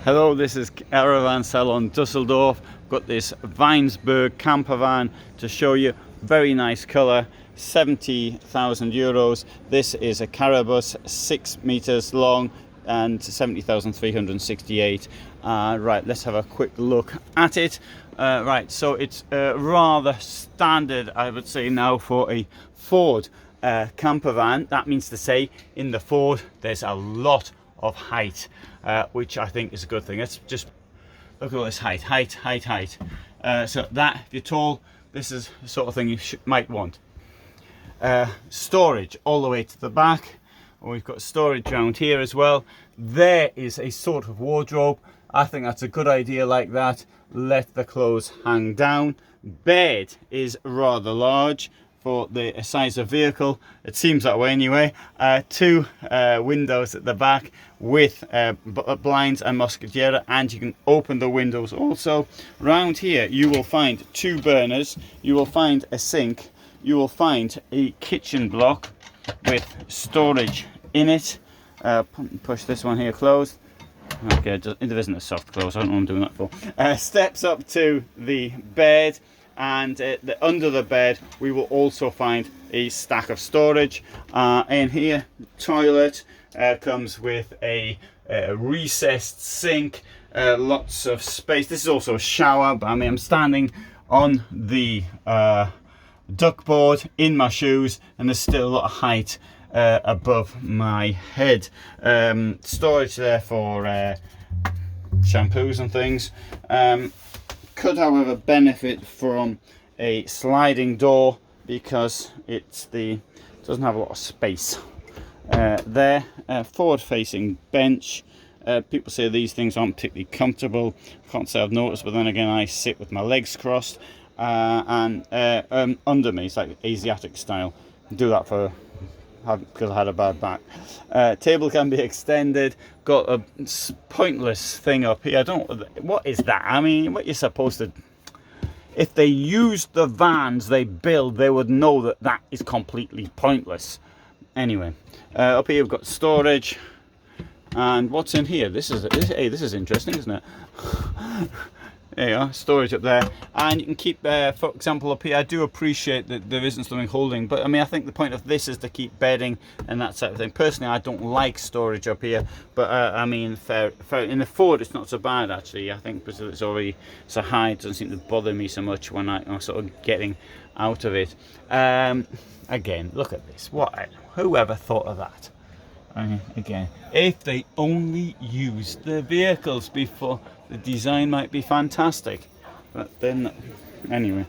Hello, this is Caravan Salon Dusseldorf. Got this Weinsberg campervan to show you. Very nice colour, 70,000 euros. This is a Carabus, 6 meters long and 70,368. Right, let's have a quick look at it. Right, so it's rather standard, I would say, now for a Ford campervan. That means to say, in the Ford, there's a lot of height, which I think is a good thing. Let's just look at all this height. So that, if you're tall, this is the sort of thing you might want. Storage all the way to the back. We've got storage around here as well. There is a sort of wardrobe. I think that's a good idea like that. Let the clothes hang down. Bed is rather large for the size of vehicle. It seems that way anyway. Two windows at the back with blinds and muscadiera, and you can open the windows also. Round here you will find two burners, you will find a sink, you will find a kitchen block with storage in it. Push this one here closed. Okay, there isn't a soft close, I don't know what I'm doing that for. Steps up to the bed, and under the bed we will also find a stack of storage. In here, toilet comes with a recessed sink, lots of space. This is also a shower, but I mean, I'm standing on the duckboard in my shoes and there's still a lot of height above my head. Storage there for shampoos and things. Could however benefit from a sliding door because it doesn't have a lot of space. There, forward facing bench. People say these things aren't particularly comfortable. Can't say I've noticed, but then again I sit with my legs crossed, and under me it's like Asiatic style. Do that for because I had a bad back. Table can be extended. Got a pointless thing up here. I don't know what is that. I mean, what you're supposed to, if they used the vans they build, they would know that that is completely pointless. Anyway, up here we've got storage, and what's in here? This is interesting, isn't it? There you are, storage up there, and you can keep, for example, up here. I do appreciate that there isn't something holding, but I mean, I think the point of this is to keep bedding and that sort of thing. Personally, I don't like storage up here, but I mean, fair, in the Ford, it's not so bad actually. I think because it's already so high, it doesn't seem to bother me so much when I'm sort of getting out of it. Again, look at this. Whoever thought of that? I mean, again, if they only used the vehicles before, the design might be fantastic, but then anyway,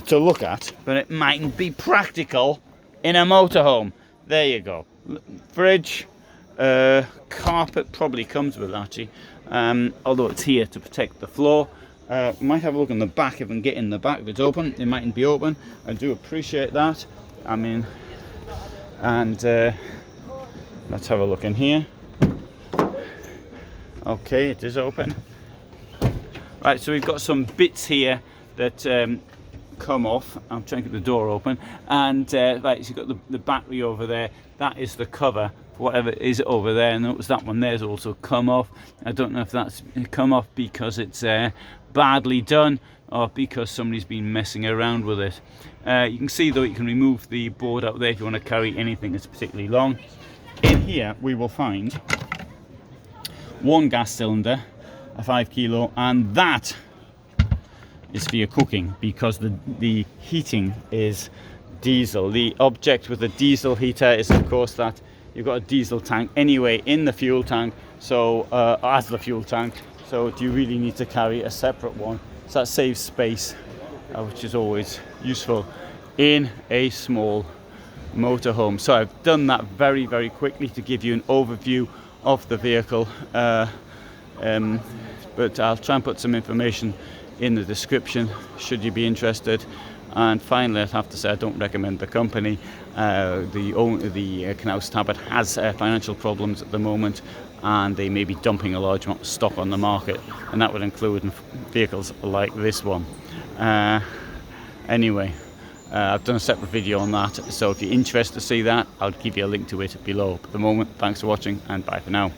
to look at, but it mightn't be practical in a motorhome. There you go. Fridge, carpet probably comes with actually, although it's here to protect the floor. Might have a look in the back. If I can get in the back, if it's open. It mightn't be open. I do appreciate that. I mean, and let's have a look in here. Okay, it is open. Right, so we've got some bits here that come off. I'm trying to get the door open, and right, so you've got the battery over there. That is the cover for whatever is over there, and notice that one there's also come off. I don't know if that's come off because it's badly done or because somebody's been messing around with it. You can see though, you can remove the board out there if you want to carry anything that's particularly long. In here we will find one gas cylinder, a 5 kilo, and that is for your cooking because the heating is diesel. The object with the diesel heater is of course that you've got a diesel tank anyway in the fuel tank, so as the fuel tank, so do you really need to carry a separate one? So that saves space, which is always useful in a small motorhome. So I've done that very, very quickly to give you an overview of the vehicle, but I'll try and put some information in the description should you be interested. And finally, I'd have to say I don't recommend the company. The Knaus Tabbert has financial problems at the moment, and they may be dumping a large amount of stock on the market, and that would include vehicles like this one. Anyway, I've done a separate video on that, so if you're interested to see that, I'll give you a link to it below. At the moment, thanks for watching and bye for now.